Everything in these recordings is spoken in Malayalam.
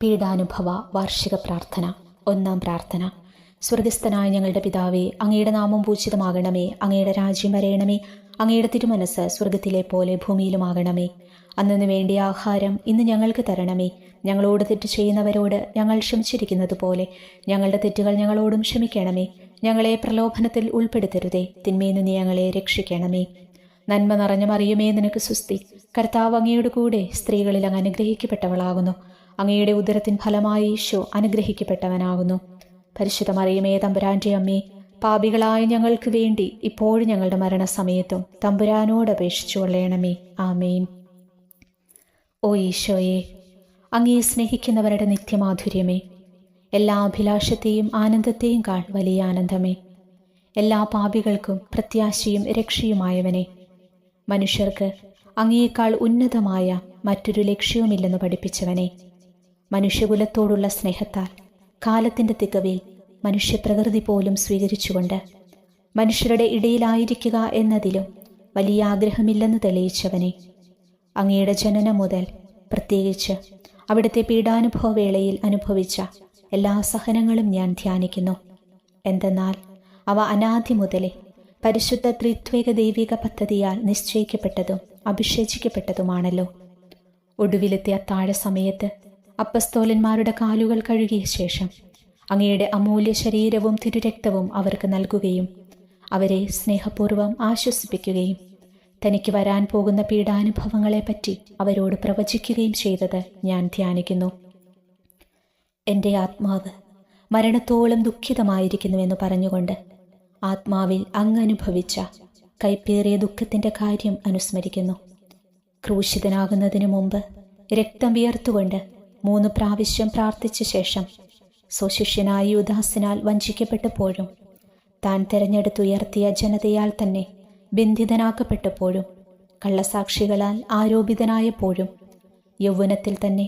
പീഡാനുഭവ വാർഷിക പ്രാർത്ഥന. ഒന്നാം പ്രാർത്ഥന. സ്വർഗസ്ഥനായ ഞങ്ങളുടെ പിതാവേ, അങ്ങയുടെ നാമം പൂജിതമാകണമേ. അങ്ങയുടെ രാജ്യം വരയണമേ. അങ്ങയുടെ തിരുമനസ് സ്വർഗത്തിലെ പോലെ ഭൂമിയിലുമാകണമേ. അന്നു വേണ്ടിയ ആഹാരം ഇന്ന് ഞങ്ങൾക്ക് തരണമേ. ഞങ്ങളോട് തെറ്റ് ചെയ്യുന്നവരോട് ഞങ്ങൾ ക്ഷമിച്ചിരിക്കുന്നത് പോലെ ഞങ്ങളുടെ തെറ്റുകൾ ഞങ്ങളോടും ക്ഷമിക്കണമേ. ഞങ്ങളെ പ്രലോഭനത്തിൽ ഉൾപ്പെടുത്തരുതേ, തിന്മയിൽ നിന്ന് ഞങ്ങളെ രക്ഷിക്കണമേ. നന്മ നിറഞ്ഞ മറിയമേ, നിനക്ക് സുസ്തി. കർത്താവ് അങ്ങയുടെ കൂടെ സ്ത്രീകളിൽ അങ്ങ് അനുഗ്രഹിക്കപ്പെട്ടവളാകുന്നു. അങ്ങയുടെ ഉദരത്തിൻ ഫലമായി ഈശോ അനുഗ്രഹിക്കപ്പെട്ടവനാകുന്നു. പരിശുദ്ധ മറിയമേ, തമ്പുരാന്റെ അമ്മേ, പാപികളായ ഞങ്ങൾക്ക് വേണ്ടി ഇപ്പോഴും ഞങ്ങളുടെ മരണസമയത്തും തമ്പുരാനോട് അപേക്ഷിച്ചു കൊള്ളണമേ. ആമേൻ. ഓ ഈശോയെ, അങ്ങയെ സ്നേഹിക്കുന്നവരുടെ നിത്യമാധുര്യമേ, എല്ലാ അഭിലാഷത്തെയും ആനന്ദത്തെയും കാൾ വലിയ ആനന്ദമേ, എല്ലാ പാപികൾക്കും പ്രത്യാശയും രക്ഷയുമായവനെ, മനുഷ്യർക്ക് അങ്ങയേക്കാൾ ഉന്നതമായ മറ്റൊരു ലക്ഷ്യവുമില്ലെന്ന് പഠിപ്പിച്ചവനെ, മനുഷ്യകുലത്തോടുള്ള സ്നേഹത്താൽ കാലത്തിൻ്റെ തികവിൽ മനുഷ്യപ്രകൃതി പോലും സ്വീകരിച്ചുകൊണ്ട് മനുഷ്യരുടെ ഇടയിലായിരിക്കുക എന്നതിലും വലിയ ആഗ്രഹമില്ലെന്ന് തെളിയിച്ചവനെ, അങ്ങയുടെ ജനനം മുതൽ പ്രത്യേകിച്ച് അവിടുത്തെ പീഡാനുഭവ വേളയിൽ അനുഭവിച്ച എല്ലാ സഹനങ്ങളും ഞാൻ ധ്യാനിക്കുന്നു. എന്തെന്നാൽ അവ അനാദി മുതലേ പരിശുദ്ധ ത്രിത്വേക ദൈവിക പദ്ധതിയാൽ നിശ്ചയിക്കപ്പെട്ടതും അഭിഷേചിക്കപ്പെട്ടതുമാണല്ലോ. ഒടുവിലത്തെ അത്താഴ സമയത്ത് അപ്പസ്തോലന്മാരുടെ കാലുകൾ കഴുകിയ ശേഷം അങ്ങയുടെ അമൂല്യ ശരീരവും തിരുരക്തവും അവർക്ക് നൽകുകയും അവരെ സ്നേഹപൂർവ്വം ആശ്വസിപ്പിക്കുകയും തനിക്ക് വരാൻ പോകുന്ന പീഡാനുഭവങ്ങളെപ്പറ്റി അവരോട് പ്രവചിക്കുകയും ചെയ്തത് ഞാൻ ധ്യാനിക്കുന്നു. എൻ്റെ ആത്മാവ് മരണത്തോളം ദുഃഖിതമായിരിക്കുന്നുവെന്ന് പറഞ്ഞുകൊണ്ട് ആത്മാവിൽ അങ്ങ് അനുഭവിച്ച കൈപ്പേറിയ ദുഃഖത്തിൻ്റെ കാര്യം അനുസ്മരിക്കുന്നു. ക്രൂശിതനാകുന്നതിനു മുമ്പ് രക്തം വിയർത്തുകൊണ്ട് 3 പ്രാവശ്യം പ്രാർത്ഥിച്ച ശേഷം സ്വശിഷ്യനായ യൂദാസിനാൽ വഞ്ചിക്കപ്പെട്ടപ്പോഴും താൻ തെരഞ്ഞെടുത്തുയർത്തിയ ജനതയാൽ തന്നെ ബന്ധിതനാക്കപ്പെട്ടപ്പോഴും കള്ളസാക്ഷികളാൽ ആരോപിതനായപ്പോഴും യൗവനത്തിൽ തന്നെ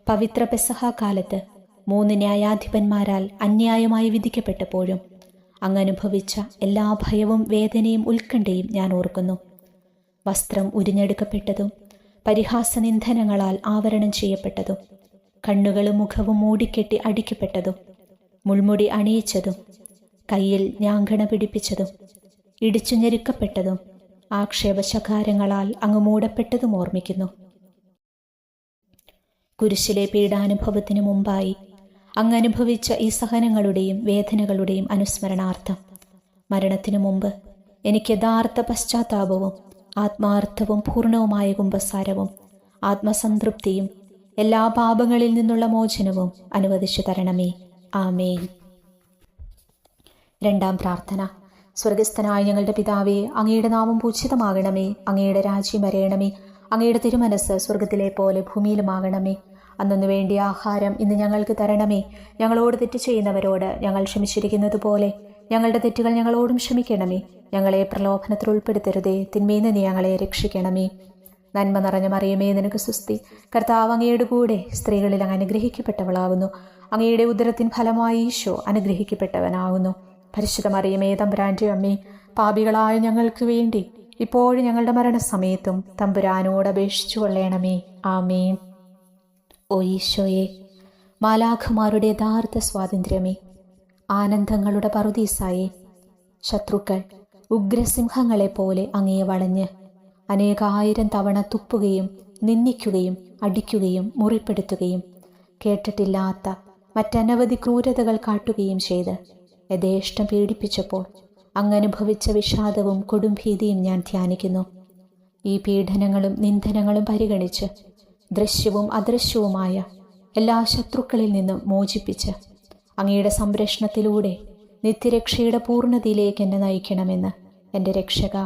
പവിത്ര പെസഹ കാലത്ത് 3 ന്യായാധിപന്മാരാൽ അന്യായമായി വിധിക്കപ്പെട്ടപ്പോഴും അങ്ങനുഭവിച്ച എല്ലാ ഭയവും വേദനയും ഉത്കണ്ഠയും ഞാൻ ഓർക്കുന്നു. വസ്ത്രം ഉരിഞ്ഞെടുക്കപ്പെട്ടതും പരിഹാസനിന്ദനങ്ങളാൽ ആവരണം ചെയ്യപ്പെട്ടതും കണ്ണുകളും മുഖവും മൂടിക്കെട്ടി അടിക്കപ്പെട്ടതും മുൾമുടി അണിയിച്ചതും കയ്യിൽ ഞാങ്കണ പിടിപ്പിച്ചതും ഇടിച്ചു ഞെരുക്കപ്പെട്ടതും ആക്ഷേപശകാരങ്ങളാൽ അങ്ങ് മൂടപ്പെട്ടതും ഓർമ്മിക്കുന്നു. കുരിശിലെ പീഡാനുഭവത്തിനു മുമ്പായി അങ്ങ് അനുഭവിച്ച ഈ സഹനങ്ങളുടെയും വേദനകളുടെയും അനുസ്മരണാർത്ഥം മരണത്തിനു മുമ്പ് എനിക്ക് യഥാർത്ഥ പശ്ചാത്താപവും ആത്മാർത്ഥവും പൂർണ്ണവുമായ കുമ്പസാരവും ആത്മസംതൃപ്തിയും എല്ലാ പാപങ്ങളിൽ നിന്നുള്ള മോചനവും അനുവദിച്ചു തരണമേ. ആമേൻ. രണ്ടാം പ്രാർത്ഥന. സ്വർഗസ്ഥനായ ഞങ്ങളുടെ പിതാവേ, അങ്ങയുടെ നാമം പൂജിതമാകണമേ. അങ്ങയുടെ രാജ്യം വരയണമേ. അങ്ങയുടെ തിരുമനസ് സ്വർഗത്തിലെ പോലെ ഭൂമിയിലുമാകണമേ. അന്നു വേണ്ടിയ ആഹാരം ഇന്ന് ഞങ്ങൾക്ക് തരണമേ. ഞങ്ങളോട് തെറ്റ് ചെയ്യുന്നവരോട് ഞങ്ങൾ ക്ഷമിച്ചിരിക്കുന്നത് പോലെ ഞങ്ങളുടെ തെറ്റുകൾ ഞങ്ങളോടും ക്ഷമിക്കണമേ. ഞങ്ങളെ പ്രലോഭനത്തിൽ ഉൾപ്പെടുത്തരുതേ, തിന്മയിൽ നിന്ന് ഞങ്ങളെ രക്ഷിക്കണമേ. നന്മ നിറഞ്ഞ മറിയമേ, നിനക്ക് സുസ്തി. കർത്താവ് അങ്ങയുടെ കൂടെ സ്ത്രീകളിൽ അങ്ങ് അനുഗ്രഹിക്കപ്പെട്ടവളാകുന്നു. അങ്ങയുടെ ഉദരത്തിൻ ഫലമായി ഈശോ അനുഗ്രഹിക്കപ്പെട്ടവനാകുന്നു. പരിശുദ്ധ മറിയമേ, തമ്പുരാന്റെ അമ്മേ, പാപികളായ ഞങ്ങൾക്ക് വേണ്ടി ഇപ്പോഴും ഞങ്ങളുടെ മരണസമയത്തും തമ്പുരാനോട് അപേക്ഷിച്ചു കൊള്ളണമേ. ആമേൻ. ഓ ഈശോയെ, മാലാഖമാരുടെ യഥാർത്ഥ സ്വാതന്ത്ര്യമേ, ആനന്ദങ്ങളുടെ പറുദീസായേ, ശത്രുക്കൾ ഉഗ്രസിംഹങ്ങളെപ്പോലെ അങ്ങയെ വളഞ്ഞ് അനേകായിരം തവണ തുപ്പുകയും നിന്ദിക്കുകയും അടിക്കുകയും മുറിപ്പെടുത്തുകയും കേട്ടിട്ടില്ലാത്ത മറ്റനവധി ക്രൂരതകൾ കാട്ടുകയും ചെയ്ത് യഥേഷ്ടം പീഡിപ്പിച്ചപ്പോൾ അങ്ങനുഭവിച്ച വിഷാദവും കൊടുംഭീതിയും ഞാൻ ധ്യാനിക്കുന്നു. ഈ പീഡനങ്ങളും നിന്ദനങ്ങളും പരിഗണിച്ച് ദൃശ്യവും അദൃശ്യവുമായ എല്ലാ ശത്രുക്കളിൽ നിന്നും മോചിപ്പിച്ച് അങ്ങയുടെ സംരക്ഷണത്തിലൂടെ നിത്യരക്ഷയുടെ പൂർണ്ണതയിലേക്ക് എന്നെ നയിക്കണമെന്ന് എൻ്റെ രക്ഷക,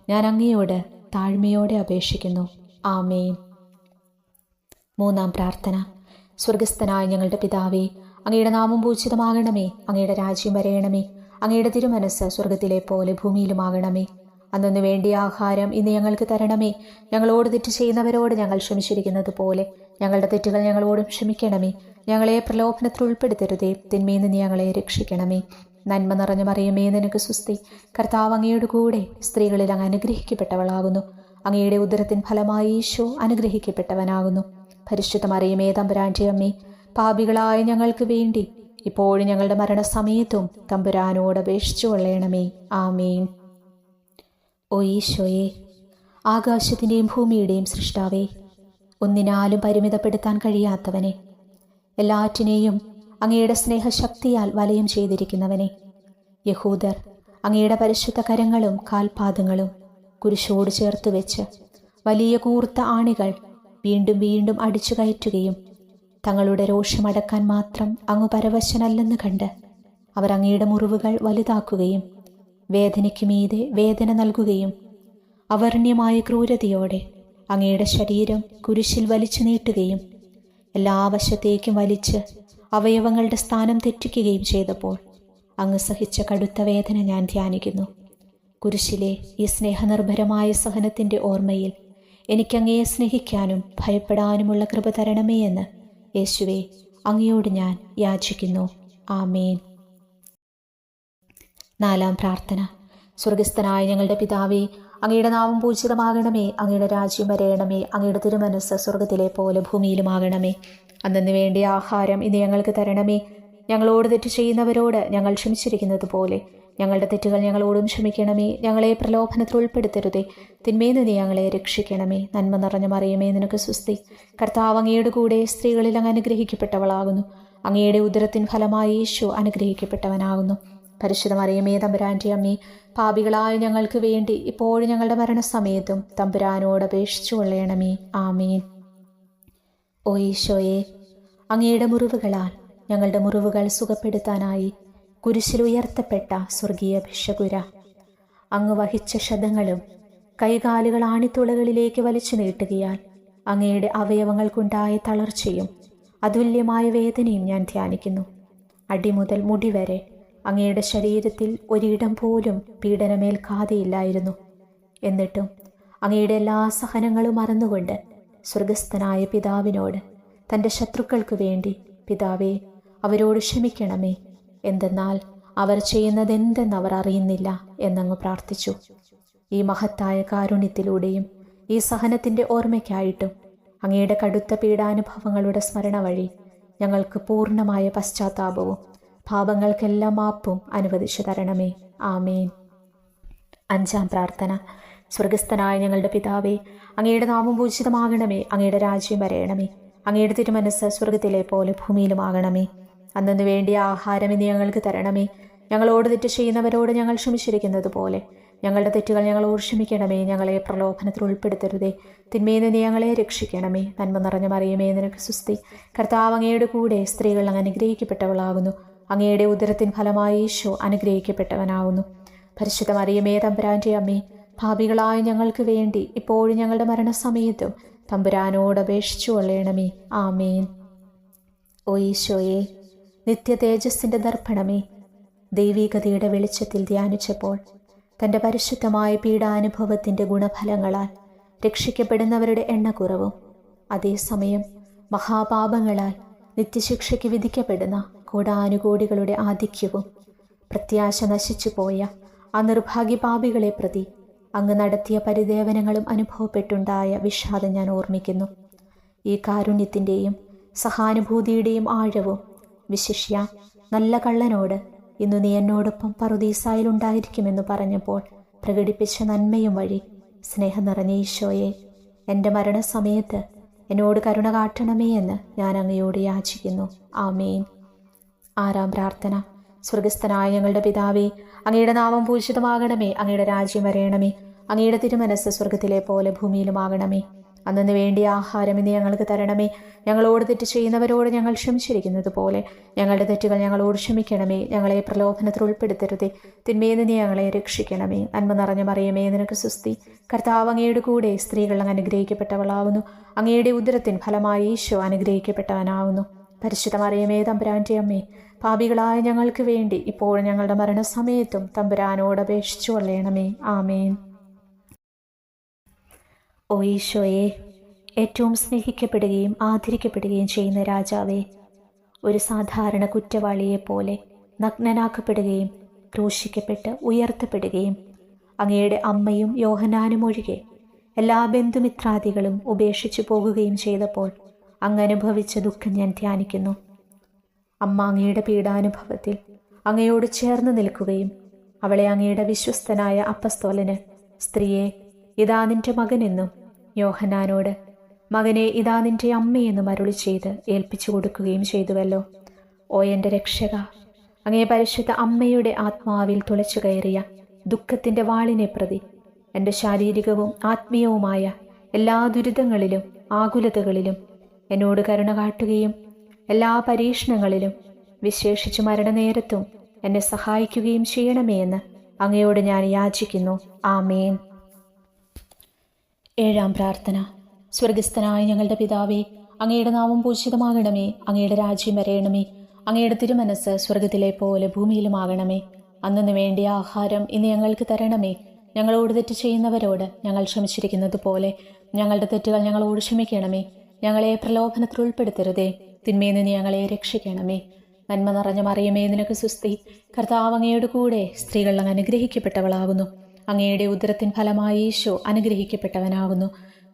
ഞാൻ അങ്ങയോട് താഴ്മയോടെ അപേക്ഷിക്കുന്നു. ആമേൻ. മൂന്നാം പ്രാർത്ഥന. സ്വർഗസ്ഥനായ ഞങ്ങളുടെ പിതാവേ, അങ്ങയുടെ നാമം പൂജിതമാകണമേ. അങ്ങയുടെ രാജ്യം വരയണമേ. അങ്ങയുടെ തിരുമനസ് സ്വർഗത്തിലെ പോലെ ഭൂമിയിലുമാകണമേ. അന്നു വേണ്ടിയ ആഹാരം ഇന്ന് ഞങ്ങൾക്ക് തരണമേ. ഞങ്ങളോട് തെറ്റ് ചെയ്യുന്നവരോട് ഞങ്ങൾ ക്ഷമിച്ചിരിക്കുന്നത് പോലെ ഞങ്ങളുടെ തെറ്റുകൾ ഞങ്ങളോടും ക്ഷമിക്കണമേ. ഞങ്ങളെ പ്രലോഭനത്തിൽ ഉൾപ്പെടുത്തരുതേ, തിന്മയിൽ നിന്ന് ഞങ്ങളെ രക്ഷിക്കണമേ. നന്മ നിറഞ്ഞ മറിയമേ, നിനക്ക് സുസ്തി. കർത്താവ് അങ്ങയുടെ കൂടെ സ്ത്രീകളിൽ അങ്ങ് അനുഗ്രഹിക്കപ്പെട്ടവളാകുന്നു. അങ്ങയുടെ ഉദരത്തിൻ ഫലമായി ഈശോ അനുഗ്രഹിക്കപ്പെട്ടവനാകുന്നു. പരിശുദ്ധ മറിയമേ, തമ്പുരാന്റെ അമ്മേ, പാപികളായ ഞങ്ങൾക്ക് വേണ്ടി ഇപ്പോഴും ഞങ്ങളുടെ മരണസമയത്തും തമ്പുരാനോട് അപേക്ഷിച്ചു കൊള്ളണമേ. ആമേൻ. ഓ ഈശോയെ, ആകാശത്തിൻ്റെയും ഭൂമിയുടെയും സൃഷ്ടാവേ, ഒന്നിനാലും പരിമിതപ്പെടുത്താൻ കഴിയാത്തവനെ, എല്ലാറ്റിനെയും അങ്ങയുടെ സ്നേഹശക്തിയാൽ വലയം ചെയ്തിരിക്കുന്നവനെ, യഹൂദർ അങ്ങയുടെ പരിശുദ്ധ കരങ്ങളും കാൽപാദങ്ങളും കുരിശോട് ചേർത്ത് വെച്ച് വലിയ കൂർത്ത ആണികൾ വീണ്ടും വീണ്ടും അടിച്ചു കയറ്റുകയും തങ്ങളുടെ രോഷമടക്കാൻ മാത്രം അങ്ങ് പരവശനല്ലെന്ന് കണ്ട് അവർ അങ്ങയുടെ മുറിവുകൾ വലുതാക്കുകയും വേദനയ്ക്ക് മീതെ വേദന നൽകുകയും അവർണ്യമായ ക്രൂരതയോടെ അങ്ങയുടെ ശരീരം കുരിശിൽ വലിച്ചു നീട്ടുകയും എല്ലാ വശത്തേക്കും വലിച്ച് അവയവങ്ങളുടെ സ്ഥാനം തെറ്റിക്കുകയും ചെയ്തപ്പോൾ അങ്ങ് സഹിച്ച കടുത്ത വേദന ഞാൻ ധ്യാനിക്കുന്നു. കുരിശിലെ ഈ സ്നേഹനിർഭരമായ സഹനത്തിൻ്റെ ഓർമ്മയിൽ എനിക്കങ്ങയെ സ്നേഹിക്കാനും ഭയപ്പെടാനുമുള്ള കൃപ തരണമേ എന്ന് യേശുവേ അങ്ങയോട് ഞാൻ യാചിക്കുന്നു. ആമേൻ. 4-ാം പ്രാർത്ഥന. സ്വർഗസ്ഥനായ ഞങ്ങളുടെ പിതാവേ, അങ്ങയുടെ നാമം പൂജിതമാകണമേ, അങ്ങയുടെ രാജ്യം വരയണമേ, അങ്ങയുടെ തിരുമനസ്സ് സ്വർഗത്തിലെ പോലെ ഭൂമിയിലുമാകണമേ. അന്നു വേണ്ടിയ ആഹാരം ഇന്ന് ഞങ്ങൾക്ക് തരണമേ. ഞങ്ങളോട് തെറ്റ് ചെയ്യുന്നവരോട് ഞങ്ങൾ ക്ഷമിച്ചിരിക്കുന്നത് പോലെ ഞങ്ങളുടെ തെറ്റുകൾ ഞങ്ങളോടും ക്ഷമിക്കണമേ. ഞങ്ങളെ പ്രലോഭനത്തിൽ ഉൾപ്പെടുത്തരുതേ, തിന്മയിൽ നിന്ന് ഞങ്ങളെ രക്ഷിക്കണമേ. നന്മ നിറഞ്ഞ മറിയമേ, നിനക്ക് സ്വസ്തി. കർത്താവ് അങ്ങയുടെ കൂടെ സ്ത്രീകളിൽ അങ്ങ് അനുഗ്രഹിക്കപ്പെട്ടവളാകുന്നു. അങ്ങയുടെ ഉദരത്തിൻ ഫലമായി യേശു അനുഗ്രഹിക്കപ്പെട്ടവനാകുന്നു. പരിശുദ്ധ മറിയമേ, തമ്പുരാൻ്റെ അമ്മേ, പാപികളായ ഞങ്ങൾക്ക് വേണ്ടി ഇപ്പോഴും ഞങ്ങളുടെ മരണസമയത്തും തമ്പുരാനോട് അപേക്ഷിച്ചു കൊള്ളണമേ. ആമേൻ. ഓ ഈശോയെ, അങ്ങയുടെ മുറിവുകളാൽ ഞങ്ങളുടെ മുറിവുകൾ സുഖപ്പെടുത്താനായി കുരിശിൽ ഉയർത്തപ്പെട്ട സ്വർഗീയ ഭിഷകുര, അങ്ങ് വഹിച്ച ശതങ്ങളും കൈകാലുകൾ ആണിത്തുളകളിലേക്ക് വലിച്ചു നീട്ടുകയാൽ അങ്ങയുടെ അവയവങ്ങൾക്കുണ്ടായ തളർച്ചയും അതുല്യമായ വേദനയും ഞാൻ ധ്യാനിക്കുന്നു. അടിമുതൽ മുടി വരെ അങ്ങയുടെ ശരീരത്തിൽ ഒരിടം പോലും പീഡനമേൽക്കാതെയില്ലായിരുന്നു. എന്നിട്ടും അങ്ങയുടെ എല്ലാ സഹനങ്ങളും മറന്നുകൊണ്ട് സ്വർഗസ്ഥനായ പിതാവിനോട് തൻ്റെ ശത്രുക്കൾക്ക് വേണ്ടി, പിതാവേ അവരോട് ക്ഷമിക്കണമേ, എന്തെന്നാൽ അവർ ചെയ്യുന്നതെന്തെന്നവർ അറിയുന്നില്ല എന്നങ്ങ് പ്രാർത്ഥിച്ചു. ഈ മഹത്തായ കാരുണ്യത്തിലൂടെയും ഈ സഹനത്തിൻ്റെ ഓർമ്മയ്ക്കായിട്ടും അങ്ങയുടെ കടുത്ത പീഡാനുഭവങ്ങളുടെ സ്മരണ വഴി ഞങ്ങൾക്ക് പൂർണ്ണമായ പശ്ചാത്താപവും പാപങ്ങൾക്കെല്ലാം മാപ്പും അനുവദിച്ചു തരണമേ. ആമേൻ. 5-ാം പ്രാർത്ഥന. സ്വർഗസ്ഥനായ ഞങ്ങളുടെ പിതാവേ, അങ്ങയുടെ നാമം പൂജിതമാകണമേ, അങ്ങയുടെ രാജ്യം വരയണമേ, അങ്ങയുടെ തിരുമനസ്സ് സ്വർഗത്തിലെ പോലെ ഭൂമിയിലുമാകണമേ. അന്നു വേണ്ടിയ ആഹാരം ഇന്ന് ഞങ്ങൾക്ക് തരണമേ. ഞങ്ങളോട് തെറ്റ് ചെയ്യുന്നവരോട് ഞങ്ങൾ ക്ഷമിച്ചിരിക്കുന്നത് പോലെ ഞങ്ങളുടെ തെറ്റുകൾ ഞങ്ങളോട് ക്ഷമിക്കണമേ. ഞങ്ങളെ പ്രലോഭനത്തിൽ ഉൾപ്പെടുത്തരുതേ, തിന്മയിൽ നിന്ന് ഞങ്ങളെ രക്ഷിക്കണമേ. നന്മ നിറഞ്ഞ മറിയമേ, നിനക്ക് സ്വസ്തി. കർത്താവ് അങ്ങയുടെ കൂടെ സ്ത്രീകൾ അങ്ങ് അനുഗ്രഹിക്കപ്പെട്ടവളാകുന്നു. അങ്ങയുടെ ഉദരത്തിൻ ഫലമായി യേശു അനുഗ്രഹിക്കപ്പെട്ടവനാകുന്നു. പരിശുദ്ധ മറിയമേ, തമ്പുരാൻ്റെ അമ്മേ, പാപികളായ ഞങ്ങൾക്ക് വേണ്ടി ഇപ്പോഴും ഞങ്ങളുടെ മരണസമയത്തും തമ്പുരാനോട് അപേക്ഷിച്ചു കൊള്ളണമേ. ആമേൻ. ഓ ഈശോയെ, നിത്യ തേജസ്സിൻ്റെ ദർപ്പണമേ, ദൈവീകതയുടെ വെളിച്ചത്തിൽ ധ്യാനിച്ചപ്പോൾ തൻ്റെ പരിശുദ്ധമായ പീഡാനുഭവത്തിൻ്റെ ഗുണഫലങ്ങളാൽ രക്ഷിക്കപ്പെടുന്നവരുടെ എണ്ണക്കുറവും അതേസമയം മഹാപാപങ്ങളാൽ നിത്യശിക്ഷയ്ക്ക് വിധിക്കപ്പെടുന്ന കോടാനുകോടികളുടെ ആധിക്യവും പ്രത്യാശ നശിച്ചു പോയ ആ നിർഭാഗ്യ പാപികളെ പ്രതി അങ്ങ് നടത്തിയ പരിദേവനങ്ങളും അനുഭവപ്പെട്ടുണ്ടായ വിഷാദം ഞാൻ ഓർമ്മിക്കുന്നു. ഈ കാരുണ്യത്തിൻ്റെയും സഹാനുഭൂതിയുടെയും ആഴവും വിശിഷ്യ നല്ല കള്ളനോട് ഇന്നു നീ എന്നോടൊപ്പം പറുദീസായിലുണ്ടായിരിക്കുമെന്ന് പറഞ്ഞപ്പോൾ പ്രകടിപ്പിച്ച നന്മയും വഴി സ്നേഹം നിറഞ്ഞ ഈശോയെ, എൻ്റെ മരണസമയത്ത് എന്നോട് കരുണ കാട്ടണമേ എന്ന് ഞാൻ അങ്ങയോട് യാചിക്കുന്നു. ആമേൻ. 6-ാം പ്രാർത്ഥന. സ്വർഗസ്ഥനായ ഞങ്ങളുടെ പിതാവേ, അങ്ങയുടെ നാമം പൂജിതമാകണമേ, അങ്ങയുടെ രാജ്യം വരയണമേ, അങ്ങയുടെ തിരുമനസ്സ് സ്വർഗത്തിലെ പോലെ ഭൂമിയിലുമാകണമേ. അന്നു വേണ്ടിയ ആഹാരം ഇന്ന് ഞങ്ങൾക്ക് തരണമേ. ഞങ്ങളോട് തെറ്റ് ചെയ്യുന്നവരോട് ഞങ്ങൾ ക്ഷമിച്ചിരിക്കുന്നത് പോലെ ഞങ്ങളുടെ തെറ്റുകൾ ഞങ്ങളോട് ക്ഷമിക്കണമേ. ഞങ്ങളെ പ്രലോഭനത്തിൽ ഉൾപ്പെടുത്തരുതേ, തിന്മയിൽ നിന്ന് ഞങ്ങളെ രക്ഷിക്കണമേ. നന്മ നിറഞ്ഞ മറിയമേ, നിനക്ക് സ്വസ്തി. കർത്താവ് അങ്ങയുടെ കൂടെ സ്ത്രീകൾ അങ്ങ് അനുഗ്രഹിക്കപ്പെട്ടവളാകുന്നു. അങ്ങയുടെ ഉദരത്തിൻ ഫലമായി യേശു അനുഗ്രഹിക്കപ്പെട്ടവനാകുന്നു. പരിശുദ്ധ മറിയമേ, തമ്പുരാൻ്റെ അമ്മേ, പാപികളായ ഞങ്ങൾക്ക് വേണ്ടി ഇപ്പോഴും ഞങ്ങളുടെ മരണസമയത്തും തമ്പുരാനോട് അപേക്ഷിച്ചു കൊള്ളണമേ. ആമേൻ. ഓ ഈശോയെ, ഏറ്റവും സ്നേഹിക്കപ്പെടുകയും ആദരിക്കപ്പെടുകയും ചെയ്യുന്ന രാജാവേ, ഒരു സാധാരണ കുറ്റവാളിയെപ്പോലെ നഗ്നനാക്കപ്പെടുകയും ക്രൂശിക്കപ്പെട്ട് ഉയർത്തപ്പെടുകയും അങ്ങയുടെ അമ്മയും യോഹന്നാനും ഒഴികെ എല്ലാ ബന്ധുമിത്രാദികളും ഉപേക്ഷിച്ചു പോകുകയും ചെയ്തപ്പോൾ അങ്ങ് അനുഭവിച്ച ദുഃഖം ഞാൻ ധ്യാനിക്കുന്നു. അമ്മ അങ്ങയുടെ പീഡാനുഭവത്തിൽ അങ്ങയോട് ചേർന്ന് നിൽക്കുകയും അവളെ അങ്ങയുടെ വിശ്വസ്തനായ അപ്പസ്തോലന്, സ്ത്രീയെ ഇതാ നിന്റെ മകനെന്നും യോഹന്നാനോട് മകനെ ഇതാ നിന്റെ അമ്മയെന്നും അരുളി ചെയ്ത് ഏൽപ്പിച്ചു കൊടുക്കുകയും ചെയ്തുവല്ലോ. ഓ എൻ്റെ രക്ഷക, അങ്ങേ പരിശുദ്ധ അമ്മയുടെ ആത്മാവിൽ തുളച്ചു കയറിയ ദുഃഖത്തിൻ്റെ വാളിനെ പ്രതി എൻ്റെ ശാരീരികവും ആത്മീയവുമായ എല്ലാ ദുരിതങ്ങളിലും ആകുലതകളിലും എന്നോട് കരുണ കാട്ടുകയും എല്ലാ പരീക്ഷണങ്ങളിലും വിശേഷിച്ചു മരണനേരത്തും എന്നെ സഹായിക്കുകയും ചെയ്യണമേ എന്ന് അങ്ങയോട് ഞാൻ യാചിക്കുന്നു. ആമേൻ. 7-ാം പ്രാർത്ഥന. സ്വർഗസ്ഥനായ ഞങ്ങളുടെ പിതാവേ, അങ്ങയുടെ നാമം പൂജിതമാകണമേ. അങ്ങയുടെ രാജ്യം വരയണമേ. അങ്ങയുടെ തിരുമനസ് സ്വർഗത്തിലെ പോലെ ഭൂമിയിലുമാകണമേ. അന്നു വേണ്ടിയ ആഹാരം ഇന്ന് ഞങ്ങൾക്ക് തരണമേ. ഞങ്ങളോട് തെറ്റ് ചെയ്യുന്നവരോട് ഞങ്ങൾ ക്ഷമിച്ചിരിക്കുന്നത് പോലെ ഞങ്ങളുടെ തെറ്റുകൾ ഞങ്ങളോട് ക്ഷമിക്കണമേ. ഞങ്ങളെ പ്രലോഭനത്തിൽ ഉൾപ്പെടുത്തരുതേ, തിന്മയിൽ നിന്ന് ഞങ്ങളെ രക്ഷിക്കണമേ. നന്മ നിറഞ്ഞ മറിയമേ, നിനക്ക് സുസ്തി. കർത്താവ് അങ്ങയുടെ കൂടെ സ്ത്രീകൾ അങ്ങ് അനുഗ്രഹിക്കപ്പെട്ടവളാകുന്നു. അങ്ങയുടെ ഉദരത്തിൻ ഫലമായി ഈശോ അനുഗ്രഹിക്കപ്പെട്ടവനാകുന്നു.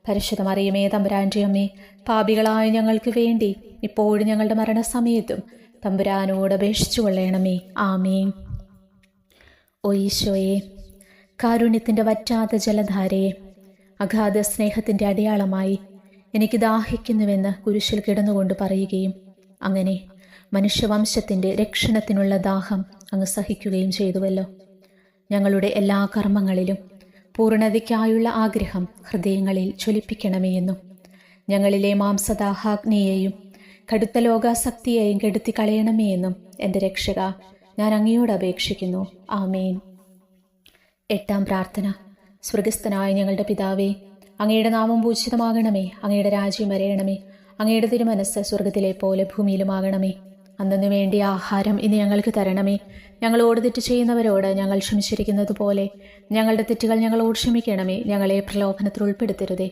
പരിശുദ്ധ മറിയമേ, തമ്പുരാൻ്റെ അമ്മേ, പാപികളായ ഞങ്ങൾക്ക് വേണ്ടി ഇപ്പോഴും ഞങ്ങളുടെ മരണസമയത്തും തമ്പുരാനോട് അപേക്ഷിച്ചു കൊള്ളണമേ. ആമേൻ. ഓ ഈശോയെ, കാരുണ്യത്തിൻ്റെ വറ്റാത്ത ജലധാരയെ, അഗാധ സ്നേഹത്തിൻ്റെ അടയാളമായി എനിക്ക് ദാഹിക്കുന്നുവെന്ന് കുരിശിൽ കിടന്നുകൊണ്ട് പറയുകയും അങ്ങനെ മനുഷ്യവംശത്തിൻ്റെ രക്ഷണത്തിനുള്ള ദാഹം അങ്ങ് സഹിക്കുകയും ചെയ്തുവല്ലോ. ഞങ്ങളുടെ എല്ലാ കർമ്മങ്ങളിലും പൂർണ്ണതയ്ക്കായുള്ള ആഗ്രഹം ഹൃദയങ്ങളിൽ ജ്വലിപ്പിക്കണമേ എന്നും ഞങ്ങളിലെ മാംസദാഹാഗ്നിയെയും കടുത്ത ലോകാസക്തിയെയും കെടുത്തി കളയണമേ എന്നും എൻ്റെ രക്ഷക ഞാൻ അങ്ങയോട് അപേക്ഷിക്കുന്നു. ആമേൻ. 8-ാം പ്രാർത്ഥന. സ്വർഗസ്ഥനായ ഞങ്ങളുടെ പിതാവേ, അങ്ങയുടെ നാമം പൂജിതമാകണമേ. അങ്ങയുടെ രാജ്യം വരയണമേ. അങ്ങയുടെ തിരുമനസ് സ്വർഗത്തിലെ പോലെ ഭൂമിയിലുമാകണമേ. അന്നു വേണ്ടിയ ആഹാരം ഇന്ന് ഞങ്ങൾക്ക് തരണമേ. ഞങ്ങളോട് തെറ്റ് ചെയ്യുന്നവരോട് ഞങ്ങൾ ക്ഷമിച്ചിരിക്കുന്നത് പോലെ ഞങ്ങളുടെ തെറ്റുകൾ ഞങ്ങളോട് ക്ഷമിക്കണമേ. ഞങ്ങളെ പ്രലോഭനത്തിൽ ഉൾപ്പെടുത്തരുതേ,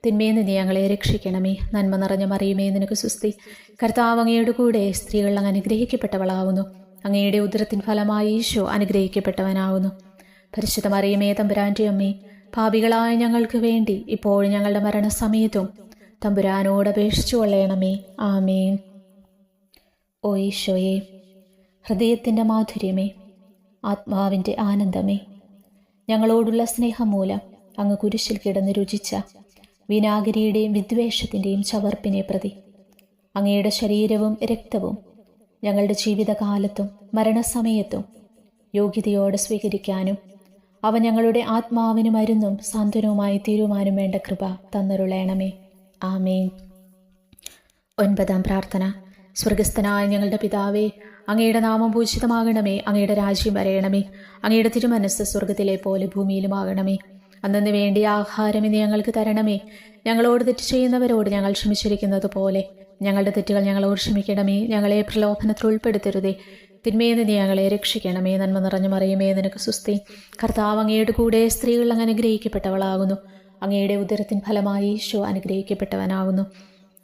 തിന്മയിൽ നിന്ന് ഞങ്ങളെ രക്ഷിക്കണമേ. നന്മ നിറഞ്ഞ മറിയമേ, നിനക്ക് സുസ്തി. കർത്താവ് അങ്ങയുടെ കൂടെ സ്ത്രീകൾ അങ്ങ് അനുഗ്രഹിക്കപ്പെട്ടവളാകുന്നു. അങ്ങയുടെ ഉദരത്തിൻ ഫലമായി ഈശോ അനുഗ്രഹിക്കപ്പെട്ടവനാകുന്നു. പരിശുദ്ധ മറിയമേ, തമ്പുരാൻ്റെ അമ്മേ, പാപികളായ ഞങ്ങൾക്ക് വേണ്ടി ഇപ്പോഴും ഞങ്ങളുടെ മരണസമയത്തും തമ്പുരാനോട് അപേക്ഷിച്ചു കൊള്ളണമേ. ആമേൻ. ഓ ഈശോയെ, ഹൃദയത്തിൻ്റെ മാധുര്യമേ, ആത്മാവിൻ്റെ ആനന്ദമേ, ഞങ്ങളോടുള്ള സ്നേഹം മൂലം അങ്ങ് കുരിശിൽ കിടന്ന് രുചിച്ച വിനാഗിരിയുടെയും വിദ്വേഷത്തിൻ്റെയും ചവർപ്പിനെ പ്രതി അങ്ങയുടെ ശരീരവും രക്തവും ഞങ്ങളുടെ ജീവിതകാലത്തും മരണസമയത്തും യോഗ്യതയോടെ സ്വീകരിക്കാനും അവ ഞങ്ങളുടെ ആത്മാവിന് മരുന്നും സാന്ത്വനവുമായി തീരുമാനം വേണ്ട കൃപ തന്നരുളേണമേ. ആമേൻ. 9-ാം പ്രാർത്ഥന. സ്വർഗസ്ഥനായ ഞങ്ങളുടെ പിതാവേ, അങ്ങയുടെ നാമം പൂജിതമാകണമേ. അങ്ങയുടെ രാജ്യം വരയണമേ. അങ്ങയുടെ തിരുമനസ് സ്വർഗത്തിലെ പോലെ ഭൂമിയിലുമാകണമേ. അന്നു വേണ്ടിയ ആഹാരം ഇന്ന് ഞങ്ങൾക്ക് തരണമേ. ഞങ്ങളോട് തെറ്റ് ചെയ്യുന്നവരോട് ഞങ്ങൾ ക്ഷമിച്ചിരിക്കുന്നത് പോലെ ഞങ്ങളുടെ തെറ്റുകൾ ഞങ്ങളോട് ക്ഷമിക്കണമേ. ഞങ്ങളെ പ്രലോഭനത്തിൽ ഉൾപ്പെടുത്തരുതേ, തിന്മയിൽ നിന്ന് ഞങ്ങളെ രക്ഷിക്കണമേ. നന്മ നിറഞ്ഞ മറിയമേ, നിനക്ക് സുസ്തി. കർത്താവ് അങ്ങയുടെ കൂടെ സ്ത്രീകൾ അങ്ങ് അനുഗ്രഹിക്കപ്പെട്ടവളാകുന്നു. അങ്ങയുടെ ഉദരത്തിൻ ഫലമായി ഈശോ അനുഗ്രഹിക്കപ്പെട്ടവനാകുന്നു.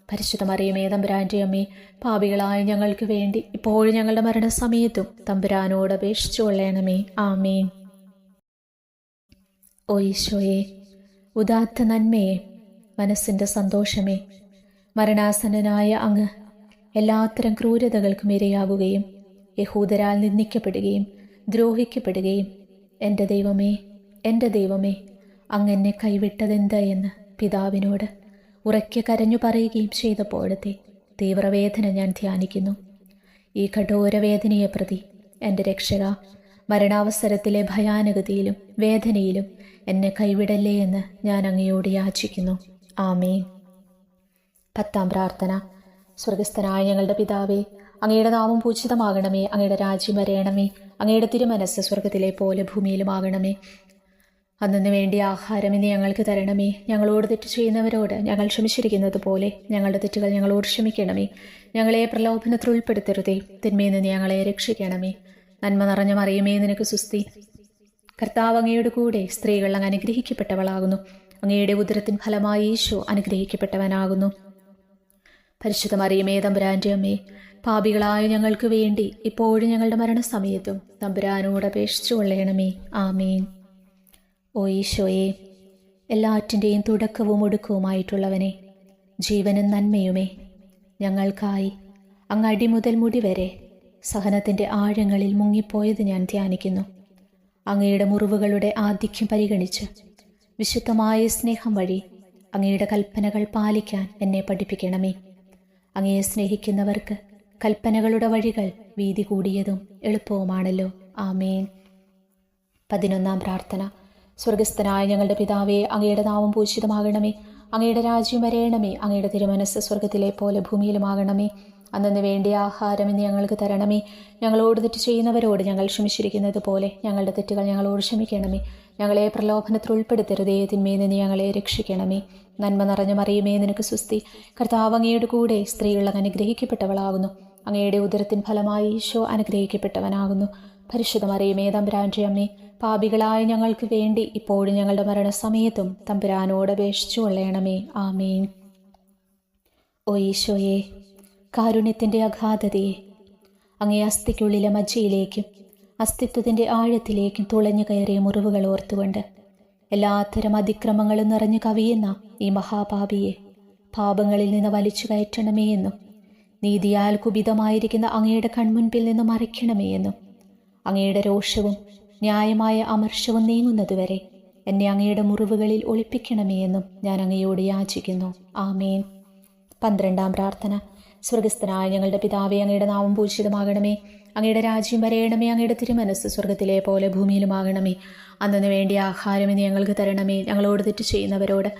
പരിശുദ്ധ മറിയമേ, തമ്പുരാൻ്റെ അമ്മേ, പാപികളായ ഞങ്ങൾക്ക് വേണ്ടി ഇപ്പോഴും ഞങ്ങളുടെ മരണസമയത്തും തമ്പുരാനോട് അപേക്ഷിച്ചു കൊള്ളണമേ. ആമേൻ. ഓ ഈശോയെ, ഉദാത്ത നന്മയെ, മനസ്സിൻ്റെ സന്തോഷമേ, മരണാസന്നനായ അങ്ങ് എല്ലാത്തരം ക്രൂരതകൾക്കും ഇരയാകുകയും യഹൂദരാൽ നിന്ദിക്കപ്പെടുകയും ദ്രോഹിക്കപ്പെടുകയും എൻ്റെ ദൈവമേ, എൻ്റെ ദൈവമേ, അങ്ങ് എന്നെ കൈവിട്ടതെന്താ എന്ന് പിതാവിനോട് ഉറക്കെ കരഞ്ഞു പറയുകയും ചെയ്തപ്പോഴത്തെ തീവ്രവേദന ഞാൻ ധ്യാനിക്കുന്നു. ഈ കഠോരവേദനയെ പ്രതി എൻ്റെ രക്ഷക, മരണാവസരത്തിലെ ഭയാനകതയിലും വേദനയിലും എന്നെ കൈവിടല്ലേ എന്ന് ഞാൻ അങ്ങയോട് യാചിക്കുന്നു. ആമേൻ. 10-ാം പ്രാർത്ഥന. സ്വർഗസ്ഥനായ ഞങ്ങളുടെ പിതാവേ, അങ്ങയുടെ നാമം പൂജിതമാകണമേ. അങ്ങയുടെ രാജ്യം വരയണമേ. അങ്ങയുടെ തിരുമനസ് സ്വർഗത്തിലെ പോലെ ഭൂമിയിലുമാകണമേ. അന്നു വേണ്ടിയ ആഹാരം ഇന്ന് ഞങ്ങൾക്ക് തരണമേ. ഞങ്ങളോട് തെറ്റ് ചെയ്യുന്നവരോട് ഞങ്ങൾ ക്ഷമിച്ചിരിക്കുന്നത് പോലെ ഞങ്ങളുടെ തെറ്റുകൾ ഞങ്ങളോട് ക്ഷമിക്കണമേ. ഞങ്ങളെ പ്രലോഭനത്തിൽ ഉൾപ്പെടുത്തരുതേ, തിന്മയിൽ നിന്ന് ഞങ്ങളെ രക്ഷിക്കണമേ. നന്മ നിറഞ്ഞ മറിയമേ, നിനക്ക് സുസ്തി. കർത്താവ് അങ്ങയുടെ കൂടെ സ്ത്രീകൾ അങ്ങ് അനുഗ്രഹിക്കപ്പെട്ടവളാകുന്നു. അങ്ങയുടെ ഉദരത്തിൻ ഫലമായി ഈശോ അനുഗ്രഹിക്കപ്പെട്ടവനാകുന്നു. പരിശുദ്ധ മറിയമേ, തമ്പുരാൻ്റെ അമ്മേ, പാപികളായ ഞങ്ങൾക്ക് വേണ്ടി ഇപ്പോഴും ഞങ്ങളുടെ മരണസമയത്തും തമ്പുരാനോട് അപേക്ഷിച്ചു കൊള്ളണമേ. ആമേൻ. ഓ ഈശോയെ, എല്ലാറ്റിൻ്റെയും തുടക്കവും ഒടുക്കവുമായിട്ടുള്ളവനെ, ജീവനും നന്മയുമേ, ഞങ്ങൾക്കായി അങ്ങ് അടിമുതൽ മുടി വരെ സഹനത്തിൻ്റെ ആഴങ്ങളിൽ മുങ്ങിപ്പോയത് ഞാൻ ധ്യാനിക്കുന്നു. അങ്ങയുടെ മുറിവുകളുടെ ആധിക്യം പരിഗണിച്ച് വിശുദ്ധമായ സ്നേഹം വഴി അങ്ങയുടെ കൽപ്പനകൾ പാലിക്കാൻ എന്നെ പഠിപ്പിക്കണമേ. അങ്ങയെ സ്നേഹിക്കുന്നവർക്ക് കൽപ്പനകളുടെ വഴികൾ വീതി കൂടിയതും എളുപ്പവുമാണല്ലോ. ആമേൻ. 11-ാം പ്രാർത്ഥന. സ്വർഗസ്ഥനായ ഞങ്ങളുടെ പിതാവേ, അങ്ങയുടെ നാമം പൂജിതമാകണമേ. അങ്ങയുടെ രാജ്യം വരേണമേ. അങ്ങയുടെ തിരുമനസ്സ് സ്വർഗത്തിലെ പോലെ ഭൂമിയിലുമാകണമേ. അന്നു വേണ്ടിയ ആഹാരം ഇന്ന് ഞങ്ങൾക്ക് തരണമേ. ഞങ്ങളോട് തെറ്റ് ചെയ്യുന്നവരോട് ഞങ്ങൾ ക്ഷമിച്ചിരിക്കുന്നത് പോലെ ഞങ്ങളുടെ തെറ്റുകൾ ഞങ്ങളോട് ക്ഷമിക്കണമേ. ഞങ്ങളെ പ്രലോഭനത്തിൽ ഉൾപ്പെടുത്തരുതേ, തിന്മയിൽ നിന്ന് ഞങ്ങളെ രക്ഷിക്കണമേ. നന്മ നിറഞ്ഞ മറിയമേ, നിനക്ക് സുസ്തി. കർത്താവ് അങ്ങയുടെ കൂടെ സ്ത്രീകൾ അനുഗ്രഹിക്കപ്പെട്ടവളാകുന്നു. അങ്ങയുടെ ഉദരത്തിൻ ഫലമായി ഈശോ അനുഗ്രഹിക്കപ്പെട്ടവനാകുന്നു. പരിശുദ്ധ മറിയമേ, തമ്പുരാന്റെ അമ്മേ, പാപികളായ ഞങ്ങൾക്ക് വേണ്ടി ഇപ്പോഴും ഞങ്ങളുടെ മരണസമയത്തും തമ്പുരാനോട് അപേക്ഷിച്ചു കൊള്ളണമേ. ആമേൻ. ഓ ഈശോയെ, കാരുണ്യത്തിൻ്റെ അഗാധതയെ, അങ്ങേ അസ്ഥിക്കുള്ളിലെ മജ്ജയിലേക്കും അസ്തിത്വത്തിൻ്റെ ആഴത്തിലേക്കും തുളഞ്ഞു കയറിയ മുറിവുകൾ ഓർത്തുകൊണ്ട് എല്ലാത്തരം അതിക്രമങ്ങളും നിറഞ്ഞു കവിയുന്ന ഈ മഹാപാപിയെ പാപങ്ങളിൽ നിന്ന് വലിച്ചു കയറ്റണമേ എന്നും നീതിയാൽ കുപിതമായിരിക്കുന്ന അങ്ങയുടെ കൺമുൻപിൽ നിന്ന് മറയ്ക്കണമേ എന്നും അങ്ങയുടെ രോഷവും ന്യായമായ അമർഷവും നീങ്ങുന്നതുവരെ എന്നെ അങ്ങയുടെ മുറിവുകളിൽ ഒളിപ്പിക്കണമേ എന്നും ഞാൻ അങ്ങയോട് യാചിക്കുന്നു. ആമേൻ. 12-ാം പ്രാർത്ഥന. സ്വർഗസ്ഥനായ ഞങ്ങളുടെ പിതാവേ, അങ്ങയുടെ നാമം പൂജിതമാകണമേ. അങ്ങയുടെ രാജ്യം വരേണമേ. അങ്ങയുടെ തിരുമനസ്സ് സ്വർഗത്തിലെ പോലെ ഭൂമിയിലുമാകണമേ. അന്നു വേണ്ടിയ ആഹാരം ഇന്ന് ഞങ്ങൾക്ക് തരണമേ. ഞങ്ങളോട് തെറ്റ് ചെയ്യുന്നവരോട്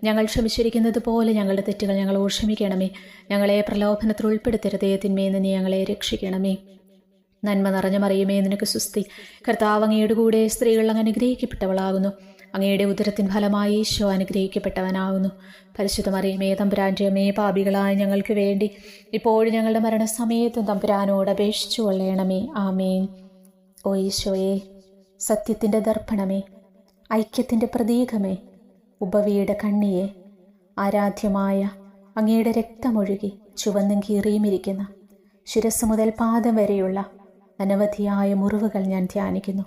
ഞങ്ങൾ ക്ഷമിച്ചിരിക്കുന്നത് പോലെ ഞങ്ങളുടെ തെറ്റുകൾ ഞങ്ങളോട് ക്ഷമിക്കണമേ. ഞങ്ങളെ പ്രലോഭനത്തിൽ ഉൾപ്പെടുത്തരുതേ, തിന്മയിൽ നിന്ന് ഞങ്ങളെ രക്ഷിക്കണമേ. നന്മ നിറഞ്ഞ മറിയമേ, നിനക്ക് സുസ്തി. കർത്താവ് അങ്ങയുടെ കൂടെ സ്ത്രീകൾ അങ്ങ് അനുഗ്രഹിക്കപ്പെട്ടവളാകുന്നു. അങ്ങയുടെ ഉദരത്തിൻ ഫലമായി ഈശോ അനുഗ്രഹിക്കപ്പെട്ടവനാകുന്നു. പരിശുദ്ധ മറിയമേ, തമ്പുരാന്റെ അമ്മേ, പാപികളായ ഞങ്ങൾക്ക് വേണ്ടി ഇപ്പോഴും ഞങ്ങളുടെ മരണസമയത്തും തമ്പുരാനോട് അപേക്ഷിച്ചു കൊള്ളണമേ. ആമേൻ. ഓ ഈശോയെ, സത്യത്തിൻ്റെ ദർപ്പണമേ, ഐക്യത്തിൻ്റെ പ്രതീകമേ, ഉപവിയുടെ കണ്ണിയെ, ആരാധ്യമായ അങ്ങയുടെ രക്തമൊഴുകി ചുവന്നും കീറിയുമിരിക്കുന്ന ശിരസ് മുതൽ പാദം വരെയുള്ള അനവധിയായ മുറിവുകൾ ഞാൻ ധ്യാനിക്കുന്നു.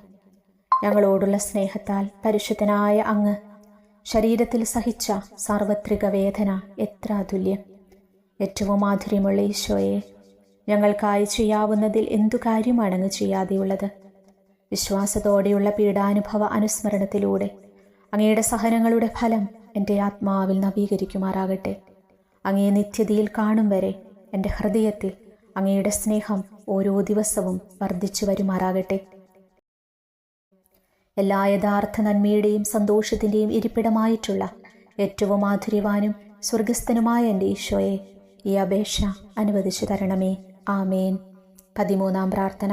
ഞങ്ങളോടുള്ള സ്നേഹത്താൽ പരിശുദ്ധനായ അങ്ങ് ശരീരത്തിൽ സഹിച്ച സാർവത്രിക വേദന എത്ര അതുല്യം. ഏറ്റവും മാധുര്യമുള്ള ഈശോയെ, ഞങ്ങൾക്കായി ചെയ്യാവുന്നതിൽ എന്തു കാര്യമാണ് അങ്ങ് ചെയ്യാതെയുള്ളത്? വിശ്വാസത്തോടെയുള്ള പീഡാനുഭവ അനുസ്മരണത്തിലൂടെ അങ്ങയുടെ സഹനങ്ങളുടെ ഫലം എൻ്റെ ആത്മാവിൽ നവീകരിക്കുമാറാകട്ടെ. അങ്ങയെ നിത്യതയിൽ കാണും വരെ എൻ്റെ ഹൃദയത്തിൽ അങ്ങയുടെ സ്നേഹം ഓരോ ദിവസവും വർദ്ധിച്ചു വരുമാറാകട്ടെ. എല്ലാ യഥാർത്ഥ നന്മയുടെയും സന്തോഷത്തിൻ്റെയും ഇരിപ്പിടമായിട്ടുള്ള ഏറ്റവും മാധുര്യവാനും സ്വർഗസ്ഥനുമായ എൻ്റെ ഈശോയെ, ഈ അപേക്ഷ അനുവദിച്ചു തരണമേ. ആമേൻ. 13-ാം പ്രാർത്ഥന.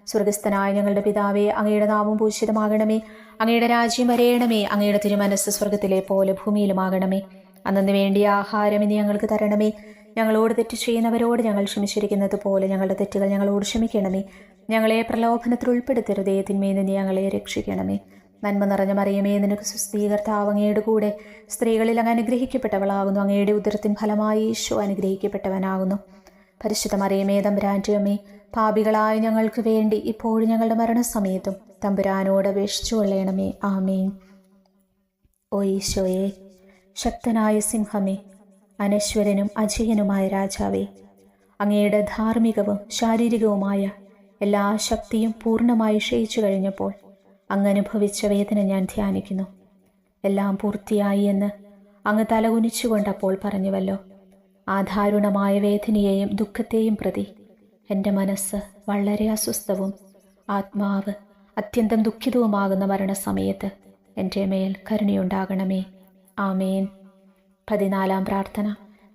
സ്വർഗസ്ഥനായ ഞങ്ങളുടെ പിതാവേ, അങ്ങയുടെ നാമം പൂജിതമാകണമേ. അങ്ങയുടെ രാജ്യം വരേണമേ. അങ്ങയുടെ തിരുമനസ്സ് സ്വർഗത്തിലെ പോലെ ഭൂമിയിലുമാകണമേ. അന്നു വേണ്ടിയ ആഹാരം ഇനി ഞങ്ങൾക്ക് തരണമേ. ഞങ്ങളോട് തെറ്റ് ചെയ്യുന്നവരോട് ഞങ്ങൾ ക്ഷമിച്ചിരിക്കുന്നത് പോലെ ഞങ്ങളുടെ തെറ്റുകൾ ഞങ്ങളോട് ക്ഷമിക്കണമേ. ഞങ്ങളെ പ്രലോഭനത്തിൽ ഉൾപ്പെടുത്തരുതേ, തിന്മയിൽ നിന്ന് ഞങ്ങളെ രക്ഷിക്കണമേ. നന്മ നിറഞ്ഞ മറിയമേ, നിനക്ക് സുസ്തി. കർത്താവ് അങ്ങയുടെ കൂടെ സ്ത്രീകളിൽ അങ്ങ് അനുഗ്രഹിക്കപ്പെട്ടവളാകുന്നു. അങ്ങയുടെ ഉദരത്തിൻ ഫലമായി ഈശോ അനുഗ്രഹിക്കപ്പെട്ടവനാകുന്നു. പരിശുദ്ധ മറിയമേ, തമ്പുരാന്റെ അമ്മേ, പാപികളായ ഞങ്ങൾക്ക് വേണ്ടി ഇപ്പോഴും ഞങ്ങളുടെ മരണസമയത്തും തമ്പുരാനോട് അപേക്ഷിച്ചു കൊള്ളണമേ. ആമേൻ. ഓ ഈശോയെ, ശക്തനായ സിംഹമേ, അനശ്വരനും അജയനുമായ രാജാവേ, അങ്ങയുടെ ധാർമ്മികവും ശാരീരികവുമായ എല്ലാ ശക്തിയും പൂർണ്ണമായി ക്ഷയിച്ചു കഴിഞ്ഞപ്പോൾ അങ്ങ് അനുഭവിച്ച വേദന ഞാൻ ധ്യാനിക്കുന്നു. എല്ലാം പൂർത്തിയായി എന്ന് അങ്ങ് തലകുനിച്ചുകൊണ്ടപ്പോൾ പറഞ്ഞുവല്ലോ. ആ ദാരുണമായ വേദനയെയും ദുഃഖത്തെയും പ്രതി എൻ്റെ മനസ്സ് വളരെ അസ്വസ്ഥവും ആത്മാവ് അത്യന്തം ദുഃഖിതവുമാകുന്ന മരണസമയത്ത് എൻ്റെ മേൽ കരുണയുണ്ടാകണമേ. ആമേൻ. 14-ാം പ്രാർത്ഥന.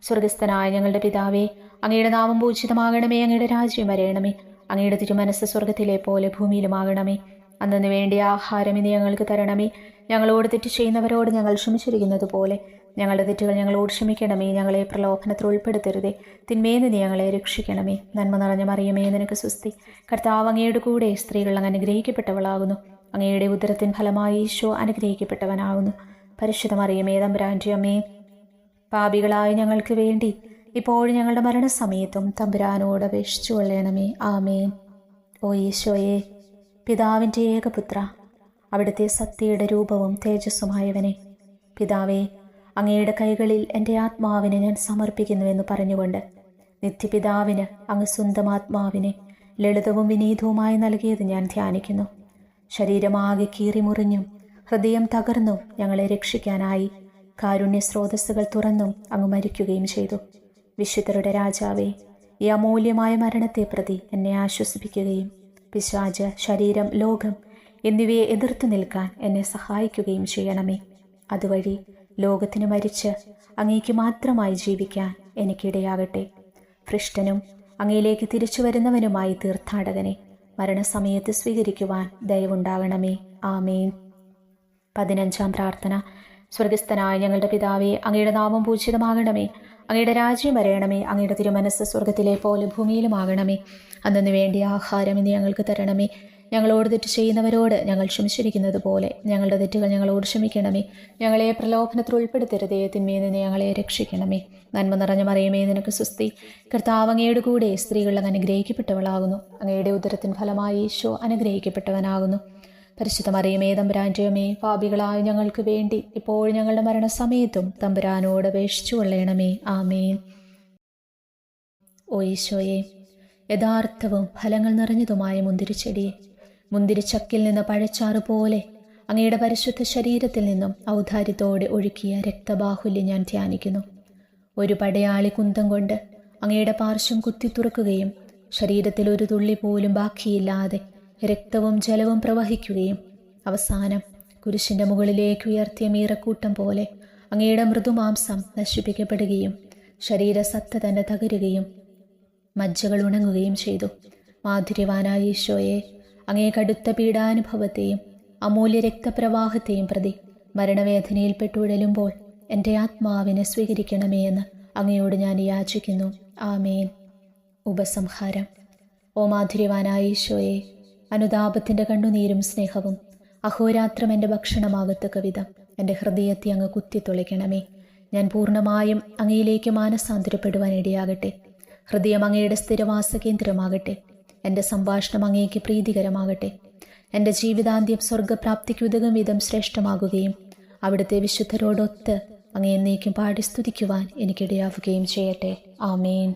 സ്വർഗസ്ഥനായ ഞങ്ങളുടെ പിതാവേ, അങ്ങയുടെ നാമം പൂജിതമാകണമേ. അങ്ങയുടെ രാജ്യം വരേണമേ. അങ്ങയുടെ തിരുമനസ്സ് സ്വർഗത്തിലെ പോലെ ഭൂമിയിലുമാകണമേ. അന്നു വേണ്ടിയ ആഹാരം ഇനി ഞങ്ങൾക്ക് തരണമേ. ഞങ്ങളോട് തെറ്റ് ചെയ്യുന്നവരോട് ഞങ്ങൾ ക്ഷമിച്ചിരിക്കുന്നത് പോലെ ഞങ്ങളുടെ തെറ്റുകൾ ഞങ്ങളോട് ക്ഷമിക്കണമേ. ഞങ്ങളെ പ്രലോഭനത്തിൽ ഉൾപ്പെടുത്തരുതേ, തിന്മയിൽ നിന്ന് ഞങ്ങളെ രക്ഷിക്കണമേ. നന്മ നിറഞ്ഞ മറിയമേ, നിനക്ക് സുസ്തി. കർത്താവ് അങ്ങയുടെ കൂടെ സ്ത്രീകൾ അങ്ങ് അനുഗ്രഹിക്കപ്പെട്ടവളാകുന്നു. അങ്ങയുടെ ഉദരത്തിൻ ഫലമായി ഈശോ അനുഗ്രഹിക്കപ്പെട്ടവനാകുന്നു. പരിശുദ്ധ മറിയമേ, തമ്പുരാന്റെ അമ്മേ, പാപികളായ ഞങ്ങൾക്ക് വേണ്ടി ഇപ്പോഴും ഞങ്ങളുടെ മരണസമയത്തും തമ്പുരാനോട് അപേക്ഷിച്ചു കൊള്ളണമേ. ആമേൻ. ഓ ഈശോയെ, പിതാവിൻ്റെ ഏകപുത്ര, അവിടുത്തെ സത്യയുടെ രൂപവും തേജസ്സുമായവനെ, പിതാവേ, അങ്ങയുടെ കൈകളിൽ എൻ്റെ ആത്മാവിനെ ഞാൻ സമർപ്പിക്കുന്നുവെന്ന് പറഞ്ഞുകൊണ്ട് നിത്യപിതാവിന് അങ്ങ് സ്വന്തം ആത്മാവിനെ ലളിതവും വിനീതവുമായി നൽകിയത് ഞാൻ ധ്യാനിക്കുന്നു. ശരീരമാകെ കീറിമുറിഞ്ഞും ഹൃദയം തകർന്നും ഞങ്ങളെ രക്ഷിക്കാനായി കാരുണ്യ സ്രോതസ്സുകൾ തുറന്നും അങ്ങ് മരിക്കുകയും ചെയ്തു. വിശുദ്ധരുടെ രാജാവേ, ഈ അമൂല്യമായ മരണത്തെ പ്രതി എന്നെ ആശ്വസിപ്പിക്കുകയും പിശാച്, ശരീരം, ലോകം എന്നിവയെ എതിർത്തു നിൽക്കാൻ എന്നെ സഹായിക്കുകയും ചെയ്യണമേ. അതുവഴി ലോകത്തിന് മരിച്ച് അങ്ങേക്ക് മാത്രമായി ജീവിക്കാൻ എനിക്കിടയാകട്ടെ. ഭ്രഷ്ടനും അങ്ങയിലേക്ക് തിരിച്ചു വരുന്നവനുമായി തീർത്ഥാടകനെ മരണസമയത്ത് സ്വീകരിക്കുവാൻ ദയവുണ്ടാകണമേ. ആമേൻ. 15-ാം പ്രാർത്ഥന. സ്വർഗസ്ഥനായ ഞങ്ങളുടെ പിതാവേ, അങ്ങയുടെ നാമം പൂജിതമാകണമേ. അങ്ങയുടെ രാജ്യം വരയണമേ. അങ്ങയുടെ തിരുമനസ്സ് സ്വർഗത്തിലെ പോലെ ഭൂമിയിലുമാകണമേ. അന്നു വേണ്ടിയ ആഹാരം ഇന്ന് ഞങ്ങൾക്ക് തരണമേ. ഞങ്ങളോട് തെറ്റ് ചെയ്യുന്നവരോട് ഞങ്ങൾ ക്ഷമിച്ചിരിക്കുന്നത് പോലെ ഞങ്ങളുടെ തെറ്റുകൾ ഞങ്ങളോട് ക്ഷമിക്കണമേ. ഞങ്ങളെ പ്രലോഭനത്തിൽ ഉൾപ്പെടുത്തരുതേ, തിന്മയിൽ നിന്ന് ഞങ്ങളെ രക്ഷിക്കണമേ. നന്മ നിറഞ്ഞ മറിയമേ, നിനക്ക് സ്വസ്തി. കർത്താവ് അങ്ങയുടെ കൂടെ സ്ത്രീകൾ അങ്ങ് അനുഗ്രഹിക്കപ്പെട്ടവളാകുന്നു. അങ്ങയുടെ ഉദരത്തിൻ ഫലമായി ഈശോ അനുഗ്രഹിക്കപ്പെട്ടവനാകുന്നു. പരിശുദ്ധ മറിയമേ, തമ്പുരാൻ്റെ അമ്മേ, പാപികളായ ഞങ്ങൾക്ക് വേണ്ടി ഇപ്പോഴും ഞങ്ങളുടെ മരണസമയത്തും തമ്പുരാനോട് അപേക്ഷിച്ചു കൊള്ളണമേ. ആമേൻ. ഓ ഈശോയെ, യഥാർത്ഥവും ഫലങ്ങൾ നിറഞ്ഞതുമായ മുന്തിരിച്ചെടിയെ, മുന്തിരിച്ചക്കിൽ നിന്ന് പഴച്ചാറ് പോലെ അങ്ങയുടെ പരിശുദ്ധ ശരീരത്തിൽ നിന്നും ഔദാര്യത്തോടെ ഒഴുക്കിയ രക്തബാഹുല്യം ഞാൻ ധ്യാനിക്കുന്നു. ഒരു പടയാളി കുന്തം കൊണ്ട് അങ്ങയുടെ പാർശ്വം കുത്തിത്തുറക്കുകയും ശരീരത്തിൽ ഒരു തുള്ളി പോലും ബാക്കിയില്ലാതെ രക്തവും ജലവും പ്രവഹിക്കുകയും അവസാനം കുരിശിൻ്റെ മുകളിലേക്ക് ഉയർത്തിയ മീറക്കൂട്ടം പോലെ അങ്ങയുടെ മൃദുമാംസം നശിപ്പിക്കപ്പെടുകയും ശരീരസത്ത തന്നെ തകരുകയും മജ്ജകൾ ഉണങ്ങുകയും ചെയ്തു. മാധുര്യവാനായ ഈശോയെ, അങ്ങേ കടുത്ത പീഡാനുഭവത്തെയും അമൂല്യ രക്തപ്രവാഹത്തെയും പ്രതി മരണവേദനയിൽപ്പെട്ടുഴലുമ്പോൾ എൻ്റെ ആത്മാവിനെ സ്വീകരിക്കണമേ എന്ന് അങ്ങയോട് ഞാൻ യാചിക്കുന്നു. ആമേൻ. ഉപസംഹാരം. ഓ മാധുര്യവാനായ ഈശോയെ, അനുതാപത്തിൻ്റെ കണ്ണുനീരും സ്നേഹവും അഹോരാത്രം എൻ്റെ ഭക്ഷണമാകത്തക്ക വിധം എൻ്റെ ഹൃദയത്തെ അങ്ങ് കുത്തിത്തൊളിക്കണമേ. ഞാൻ പൂർണ്ണമായും അങ്ങയിലേക്ക് മാനസാന്തരപ്പെടുവാൻ ഇടയാകട്ടെ. ഹൃദയം അങ്ങയുടെ സ്ഥിരവാസ കേന്ദ്രമാകട്ടെ. എൻ്റെ സംഭാഷണം അങ്ങേക്ക് പ്രീതികരമാകട്ടെ. എൻ്റെ ജീവിതാന്ത്യം സ്വർഗപ്രാപ്തിക്ക് ഉതകും വിധം ശ്രേഷ്ഠമാകുകയും അവിടുത്തെ വിശുദ്ധരോടൊത്ത് അങ്ങേ എന്നേക്കും പാടി സ്തുതിക്കുവാൻ എനിക്കിടയാവുകയും ചെയ്യട്ടെ. ആമേൻ.